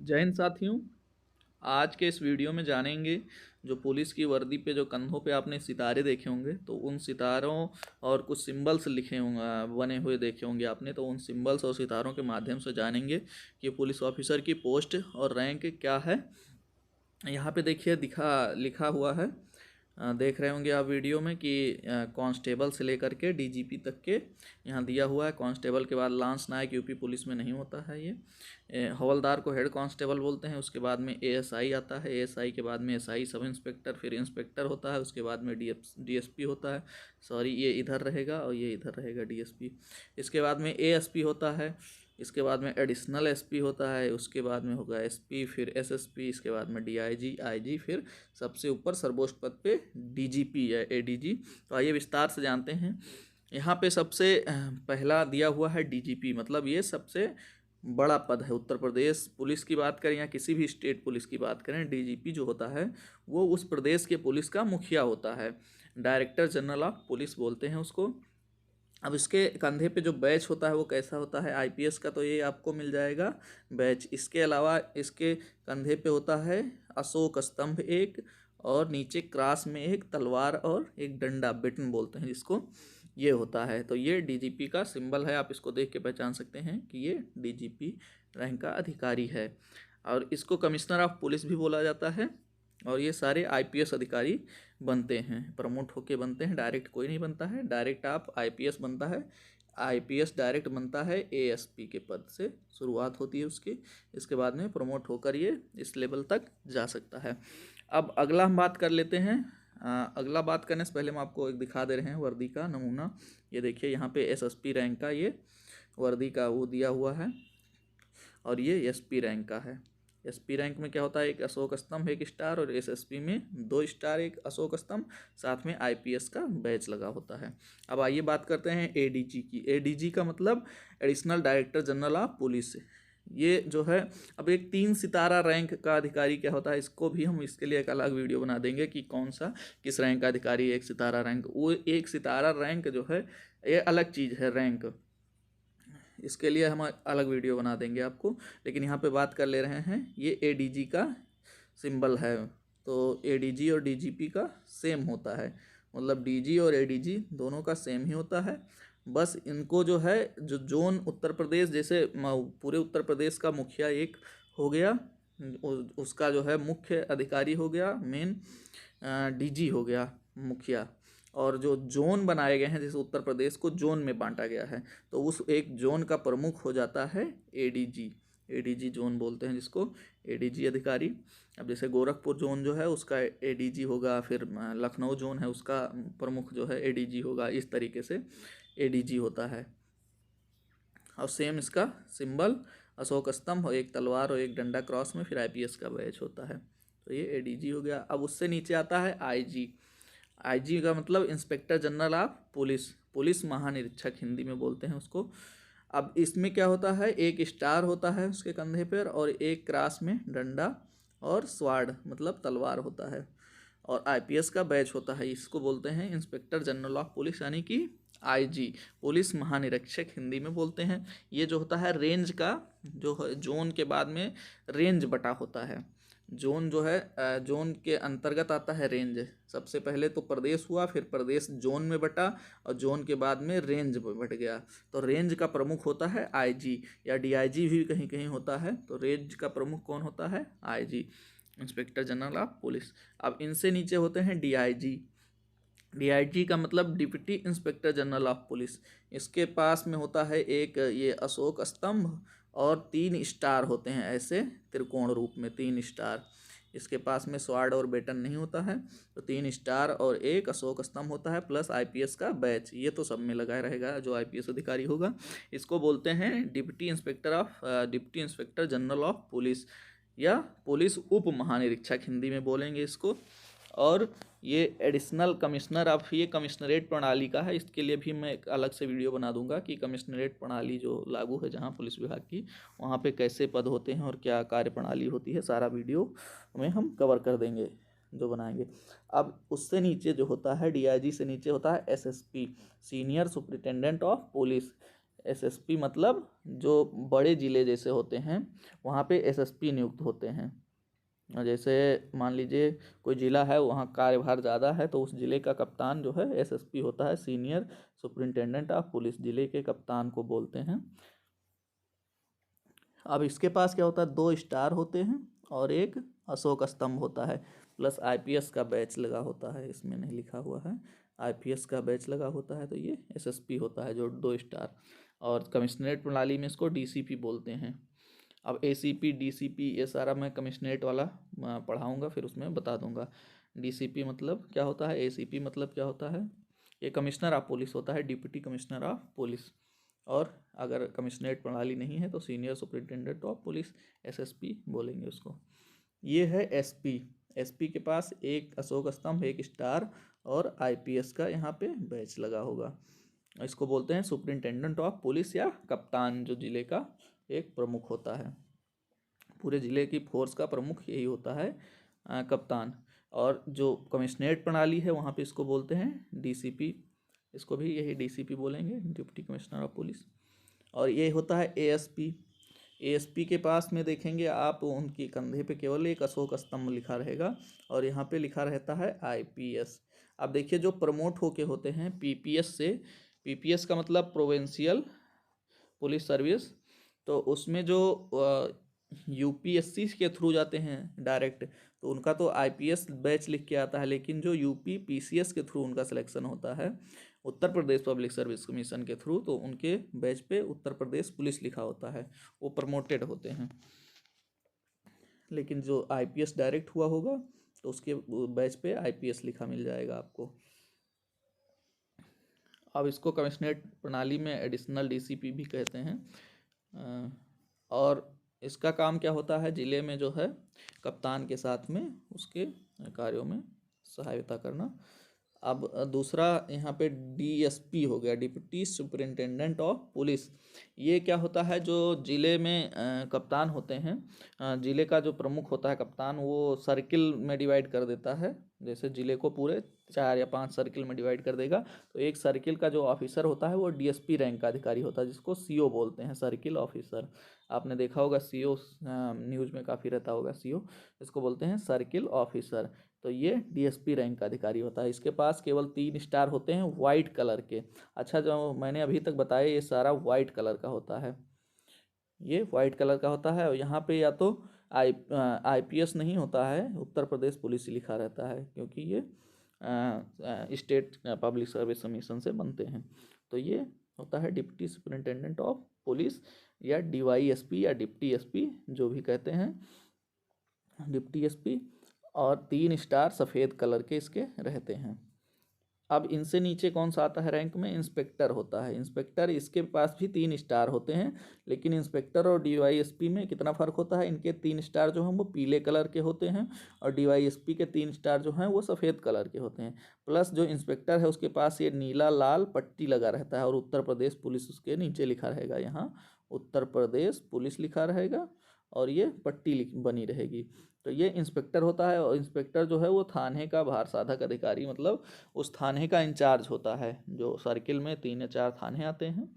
जय हिंद साथियों। आज के इस वीडियो में जानेंगे जो पुलिस की वर्दी पे जो कंधों पे आपने सितारे देखे होंगे तो उन सितारों और कुछ सिंबल्स लिखे होंगे बने हुए देखे होंगे आपने, तो उन सिंबल्स और सितारों के माध्यम से जानेंगे कि पुलिस ऑफिसर की पोस्ट और रैंक क्या है। यहाँ पे देखिए दिखा लिखा हुआ है, देख रहे होंगे आप वीडियो में कि कांस्टेबल से लेकर के डीजीपी तक के यहाँ दिया हुआ है। कांस्टेबल के बाद लांस नायक यूपी पुलिस में नहीं होता है ये। हवलदार को हेड कांस्टेबल बोलते हैं। उसके बाद में एएसआई आता है, एएसआई के बाद में एसआई सब इंस्पेक्टर, फिर इंस्पेक्टर होता है। उसके बाद में डीएसपी होता है। सॉरी, ये इधर रहेगा और ये इधर रहेगा डीएसपी। इसके बाद में एएसपी होता है। इसके बाद में एडिशनल एसपी होता है। उसके बाद में होगा एसपी, फिर एसएसपी, इसके बाद में डीआईजी, आईजी, फिर सबसे ऊपर सर्वोच्च पद पे डीजीपी या एडीजी। तो आइए विस्तार से जानते हैं। यहाँ पे सबसे पहला दिया हुआ है डीजीपी, मतलब ये सबसे बड़ा पद है। उत्तर प्रदेश पुलिस की बात करें या किसी भी स्टेट पुलिस की बात करें, डीजीपी जो होता है वो उस प्रदेश के पुलिस का मुखिया होता है। डायरेक्टर जनरल ऑफ पुलिस बोलते हैं उसको। अब इसके कंधे पे जो बैच होता है वो कैसा होता है, आईपीएस का तो ये आपको मिल जाएगा बैच। इसके अलावा इसके कंधे पे होता है अशोक स्तंभ एक, और नीचे क्रॉस में एक तलवार और एक डंडा, बेटन बोलते हैं जिसको, ये होता है। तो ये डीजीपी का सिंबल है। आप इसको देख के पहचान सकते हैं कि ये डीजीपी रैंक का अधिकारी है। और इसको कमिश्नर ऑफ पुलिस भी बोला जाता है। और ये सारे आईपीएस अधिकारी बनते हैं, प्रमोट होके बनते हैं। डायरेक्ट कोई नहीं बनता है, डायरेक्ट आप आईपीएस बनता है। आईपीएस डायरेक्ट बनता है एएसपी के पद से, शुरुआत होती है उसकी। इसके बाद में प्रमोट होकर ये इस लेवल तक जा सकता है। अब अगला हम बात कर लेते हैं। अगला बात करने से पहले हम आपको एक दिखा दे रहे हैं वर्दी का नमूना। ये देखिए यहाँ पे एसएसपी रैंक का ये वर्दी का वो दिया हुआ है, और ये एसपी रैंक का है। एसपी रैंक में क्या होता है, एक अशोक स्तंभ एक स्टार, और एसएसपी में 2 स्टार एक अशोक स्तंभ, साथ में आईपीएस का बैच लगा होता है। अब आइए बात करते हैं एडीजी की। एडीजी का मतलब additional director general of police. ये जो है, अब एक 3 सितारा रैंक का अधिकारी क्या होता है, इसको भी हम इसके लिए एक अलग वीडियो बना देंगे कि कौन सा किस रैंक का अधिकारी है। एक सितारा रैंक, वो एक सितारा रैंक जो है ये अलग चीज़ है रैंक, इसके लिए हम अलग वीडियो बना देंगे आपको। लेकिन यहाँ पे बात कर ले रहे हैं, ये एडीजी का सिंबल है। तो एडीजी और डीजीपी का सेम होता है, मतलब डीजी और एडीजी दोनों का सेम ही होता है। बस इनको जो है, जो जोन उत्तर प्रदेश, जैसे पूरे उत्तर प्रदेश का मुखिया एक हो गया, उसका जो है मुख्य अधिकारी हो गया मेन, डीजी हो गया मुखिया। और जो जोन बनाए गए हैं, जैसे उत्तर प्रदेश को जोन में बांटा गया है, तो उस एक जोन का प्रमुख हो जाता है एडीजी। एडीजी जोन बोलते हैं जिसको, एडीजी अधिकारी। अब जैसे गोरखपुर जोन जो है उसका एडीजी होगा, फिर लखनऊ जोन है उसका प्रमुख जो है एडीजी होगा। इस तरीके से एडीजी होता है। और सेम इसका सिंबल अशोक स्तंभ, और एक तलवार और एक डंडा क्रॉस में, फिर आईपीएस का बैच होता है। तो ये एडीजी हो गया। अब उससे नीचे आता है आईजी। आईजी का मतलब inspector general of police, police महानिरीक्षक हिंदी में बोलते हैं उसको। अब इसमें क्या होता है, एक स्टार होता है उसके कंधे पर, और एक क्रॉस में डंडा और स्वाड मतलब तलवार होता है, और आईपीएस का बैच होता है। इसको बोलते हैं इंस्पेक्टर जनरल ऑफ पुलिस, यानी कि आईजी, पुलिस महानिरीक्षक हिंदी में बोलते हैं। ये जो होता है रेंज का, जो है जोन के बाद में रेंज बटा होता है। जोन जो है, जोन के अंतर्गत आता है रेंज। सबसे पहले तो प्रदेश हुआ, फिर प्रदेश जोन में बटा, और जोन के बाद में रेंज बट गया। तो रेंज का प्रमुख होता है आईजी, या डीआईजी भी कहीं कहीं होता है। तो रेंज का प्रमुख कौन होता है, IG, inspector general of police. अब इनसे नीचे होते हैं डीआईजी। डीआईजी का मतलब deputy inspector general of police. इसके पास में होता है एक ये अशोक स्तंभ, और 3 स्टार होते हैं ऐसे त्रिकोण रूप में, 3 स्टार। इसके पास में स्वाड और बेटन नहीं होता है, तो 3 स्टार और एक अशोक स्तंभ होता है, प्लस आईपीएस का बैच। ये तो सब में लगा रहेगा जो आईपीएस अधिकारी होगा। इसको बोलते हैं deputy inspector general of police, या पुलिस उप महानिरीक्षक हिंदी में बोलेंगे इसको। और ये एडिशनल कमिश्नर, अब ये कमिश्नरेट प्रणाली का है। इसके लिए भी मैं एक अलग से वीडियो बना दूंगा कि कमिश्नरेट प्रणाली जो लागू है जहाँ पुलिस विभाग की, वहाँ पे कैसे पद होते हैं और क्या कार्य प्रणाली होती है, सारा वीडियो में हम कवर कर देंगे जो बनाएंगे। अब उससे नीचे जो होता है, डीआईजी से नीचे होता है SSP, senior superintendent of police. SSP मतलब जो बड़े ज़िले जैसे होते हैं वहाँ पे एसएसपी नियुक्त होते हैं। जैसे मान लीजिए कोई ज़िला है, वहाँ कार्यभार ज़्यादा है, तो उस ज़िले का कप्तान जो है एसएसपी होता है, सीनियर सुपरिंटेंडेंट ऑफ पुलिस। ज़िले के कप्तान को बोलते हैं। अब इसके पास क्या होता है, 2 स्टार होते हैं और एक अशोक स्तंभ होता है, प्लस आईपीएस का बैच लगा होता है। इसमें नहीं लिखा हुआ है, आईपीएस का बैच लगा होता है, तो ये एसएसपी होता है जो 2 स्टार। और कमिश्नरेट प्रणाली में इसको डीसीपी बोलते हैं। अब एसीपी डीसीपी ये सारा मैं कमिश्नरेट वाला पढ़ाऊँगा, फिर उसमें बता दूंगा। डीसीपी मतलब क्या होता है, एसीपी मतलब क्या होता है, ये कमिश्नर ऑफ पुलिस होता है, डिप्टी कमिश्नर ऑफ पुलिस। और अगर कमिश्नरेट प्रणाली नहीं है तो senior superintendent of police, SSP बोलेंगे उसको। ये है एसपी। एसपी के पास एक अशोक स्तंभ, एक स्टार और आईपीएस का यहाँ पे बैच लगा होगा। इसको बोलते हैं सुपरिटेंडेंट ऑफ पुलिस या कप्तान, जो जिले का एक प्रमुख होता है। पूरे ज़िले की फोर्स का प्रमुख यही होता है, कप्तान। और जो कमिश्नरेट प्रणाली है वहाँ पे इसको बोलते हैं डीसीपी, इसको भी यही डीसीपी बोलेंगे, डिप्टी कमिश्नर ऑफ पुलिस। और ये होता है एएसपी। एएसपी के पास में देखेंगे आप, उनकी कंधे पे केवल एक अशोक स्तंभ लिखा रहेगा और यहाँ पे लिखा रहता है आईपीएस। अब देखिए जो प्रमोट होके होते हैं पीपीएस से, पीपीएस का मतलब प्रोविंशियल पुलिस सर्विस, तो उसमें जो यूपीएससी के थ्रू जाते हैं डायरेक्ट, तो उनका तो आईपीएस बैच लिख के आता है, लेकिन जो यूपी पीसीएस के थ्रू उनका सिलेक्शन होता है, Uttar Pradesh public service commission के थ्रू, तो उनके बैच पे उत्तर प्रदेश पुलिस लिखा होता है, वो प्रमोटेड होते हैं। लेकिन जो आईपीएस डायरेक्ट हुआ होगा तो उसके बैच पे आईपीएस लिखा मिल जाएगा आपको। अब इसको कमिश्नरेट प्रणाली में एडिशनल डीसीपी भी कहते हैं। और इसका काम क्या होता है, ज़िले में जो है कप्तान के साथ में उसके कार्यों में सहायता करना। अब दूसरा यहाँ पे डीएसपी हो गया, डिप्टी सुपरिंटेंडेंट ऑफ पुलिस। ये क्या होता है, जो ज़िले में कप्तान होते हैं, ज़िले का जो प्रमुख होता है कप्तान, वो सर्किल में डिवाइड कर देता है। जैसे ज़िले को पूरे 4 या 5 सर्किल में डिवाइड कर देगा, तो एक सर्किल का जो ऑफिसर होता है वो डीएसपी रैंक का अधिकारी होता है, जिसको सीओ बोलते हैं, सर्किल ऑफिसर। आपने देखा होगा सीओ, न्यूज़ में काफ़ी रहता होगा सीओ, इसको बोलते हैं सर्किल ऑफिसर। तो ये डीएसपी रैंक का अधिकारी होता है। इसके पास केवल 3 स्टार होते हैं वाइट कलर के। अच्छा, जो मैंने अभी तक बताया ये सारा वाइट कलर का होता है, ये वाइट कलर का होता है। और यहाँ पे या तो आईपीएस नहीं होता है, उत्तर प्रदेश पुलिस लिखा रहता है, क्योंकि ये स्टेट पब्लिक सर्विस कमीशन से बनते हैं। तो ये होता है डिप्टी सुपरिंटेंडेंट ऑफ पुलिस, या डीवाईएसपी या डिप्टी एसपी जो भी कहते हैं, डिप्टी एसपी। और 3 स्टार सफ़ेद कलर के इसके रहते हैं। अब इनसे नीचे कौन सा आता है रैंक में, इंस्पेक्टर होता है। इंस्पेक्टर, इसके पास भी 3 स्टार होते हैं, लेकिन इंस्पेक्टर और डीवाईएसपी में कितना फ़र्क होता है, इनके 3 स्टार जो हैं वो पीले कलर के होते हैं और डीवाईएसपी के 3 स्टार जो हैं वो सफ़ेद कलर के होते हैं। प्लस जो इंस्पेक्टर है उसके पास ये नीला लाल पट्टी लगा रहता है और उत्तर प्रदेश पुलिस उसके नीचे लिखा रहेगा, यहाँ उत्तर प्रदेश पुलिस लिखा रहेगा और ये पट्टी बनी रहेगी। तो ये इंस्पेक्टर होता है। और इंस्पेक्टर जो है वो थाने का भार साधक अधिकारी, मतलब उस थाने का इंचार्ज होता है। जो सर्किल में 3 या 4 थाने आते हैं,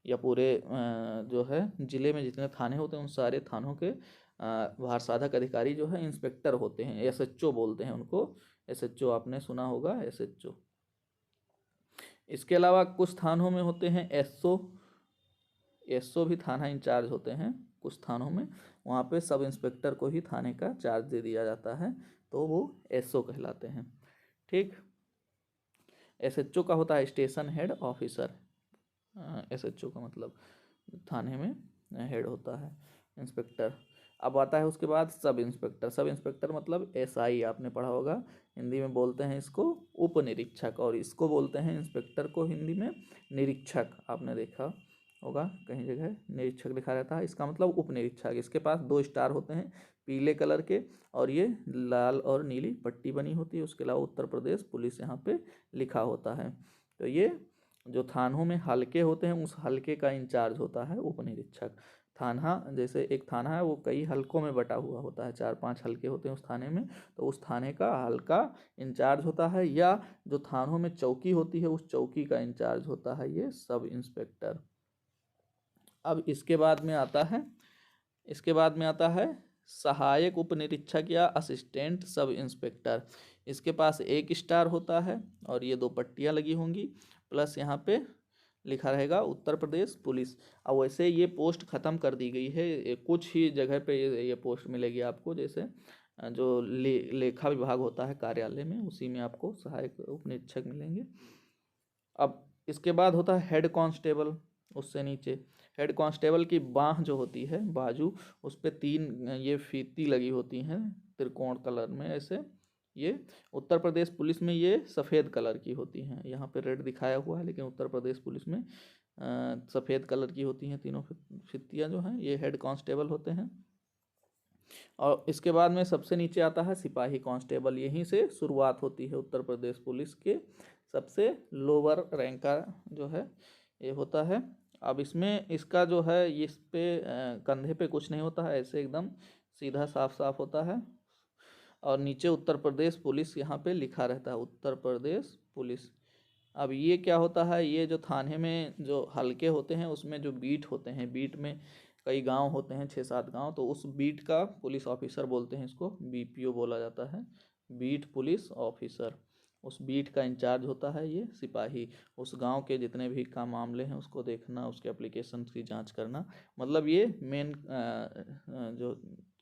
या पूरे जो है ज़िले में जितने थाने होते हैं उन सारे थानों के भार साधक अधिकारी जो है इंस्पेक्टर होते हैं, एसएचओ बोलते हैं उनको। एसएचओ आपने सुना होगा, एसएचओ। इसके अलावा कुछ थानों में होते हैं एसओ। एसओ भी थाना इंचार्ज होते हैं कुछ थानों में, वहाँ पे सब इंस्पेक्टर को ही थाने का चार्ज दे दिया जाता है, तो वो एसओ कहलाते हैं। ठीक। एसएचओ का होता है स्टेशन हेड ऑफिसर। एसएचओ का मतलब थाने में हेड होता है इंस्पेक्टर। अब आता है उसके बाद सब इंस्पेक्टर। सब इंस्पेक्टर मतलब एसआई, आपने पढ़ा होगा। हिंदी में बोलते हैं इसको उप निरीक्षक, और इसको बोलते हैं इंस्पेक्टर को हिंदी में निरीक्षक। आपने देखा होगा कहीं जगह निरीक्षक लिखा रहता है, इसका मतलब उप निरीक्षक। इसके पास 2 स्टार होते हैं पीले कलर के, और ये लाल और नीली पट्टी बनी होती है। उसके अलावा उत्तर प्रदेश पुलिस यहाँ पे लिखा होता है। तो ये जो थानों में हल्के होते हैं उस हल्के का इंचार्ज होता है उप निरीक्षक। थाना, जैसे एक थाना है वो कई हल्कों में बटा हुआ होता है, 4-5 हल्के होते हैं उस थाने में, तो उस थाने का हल्का इंचार्ज होता है। या जो थानों में चौकी होती है उस चौकी का इंचार्ज होता है ये सब इंस्पेक्टर। अब इसके बाद में आता है सहायक उप निरीक्षक या असिस्टेंट सब इंस्पेक्टर। इसके पास 1 स्टार होता है और ये 2 पट्टियाँ लगी होंगी, प्लस यहाँ पे लिखा रहेगा उत्तर प्रदेश पुलिस। अब वैसे ये पोस्ट ख़त्म कर दी गई है, कुछ ही जगह पे ये पोस्ट मिलेगी आपको, जैसे जो लेखा विभाग होता है कार्यालय में, उसी में आपको सहायक उप निरीक्षक मिलेंगे। अब इसके बाद होता है हेड कांस्टेबल, उससे नीचे हेड कांस्टेबल की बाह जो होती है, बाजू, उस पर 3 ये फीती लगी होती हैं त्रिकोण कलर में ऐसे। ये उत्तर प्रदेश पुलिस में ये सफ़ेद कलर की होती हैं, यहाँ पे रेड दिखाया हुआ है, लेकिन उत्तर प्रदेश पुलिस में सफ़ेद कलर की होती हैं तीनों फितियाँ जो हैं, ये हेड कांस्टेबल होते हैं। और इसके बाद में सबसे नीचे आता है सिपाही कांस्टेबल, यहीं से शुरुआत होती है उत्तर प्रदेश पुलिस के, सबसे लोअर रैंक का जो है ये होता है। अब इसमें इसका जो है इस पे कंधे पे कुछ नहीं होता है, ऐसे एकदम सीधा साफ साफ होता है, और नीचे उत्तर प्रदेश पुलिस यहाँ पे लिखा रहता है, उत्तर प्रदेश पुलिस। अब ये क्या होता है, ये जो थाने में जो हल्के होते हैं उसमें जो बीट होते हैं, बीट में कई गांव होते हैं, 6-7 गांव, तो उस बीट का पुलिस ऑफिसर बोलते हैं, इसको बीपीओ बोला जाता है, बीट पुलिस ऑफिसर। उस बीट का इंचार्ज होता है ये सिपाही, उस गांव के जितने भी काम मामले हैं उसको देखना, उसके एप्लीकेशन की जांच करना, मतलब ये मेन जो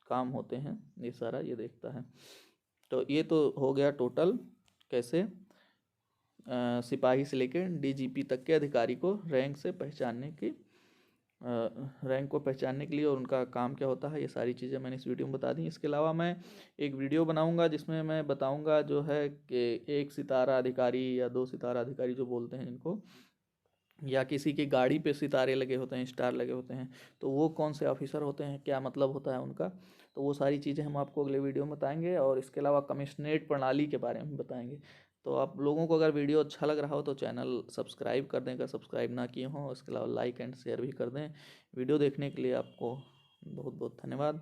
काम होते हैं ये सारा ये देखता है। तो ये तो हो गया टोटल कैसे सिपाही से लेकर डीजीपी तक के अधिकारी को रैंक से पहचानने की रैंक को पहचानने के लिए, और उनका काम क्या होता है, ये सारी चीज़ें मैंने इस वीडियो में बता दी। इसके अलावा मैं एक वीडियो बनाऊंगा जिसमें मैं बताऊंगा जो है कि 1 सितारा अधिकारी या 2 सितारा अधिकारी जो बोलते हैं इनको, या किसी की गाड़ी पे सितारे लगे होते हैं, स्टार लगे होते हैं, तो वो कौन से ऑफिसर होते हैं, क्या मतलब होता है उनका, तो वो सारी चीज़ें हम आपको अगले वीडियो में बताएंगे। और इसके अलावा कमिश्नरेट प्रणाली के बारे में बताएंगे। तो आप लोगों को अगर वीडियो अच्छा लग रहा हो तो चैनल सब्सक्राइब कर दें, अगर सब्सक्राइब ना किए हों। इसके अलावा लाइक एंड शेयर भी कर दें। वीडियो देखने के लिए आपको बहुत बहुत धन्यवाद।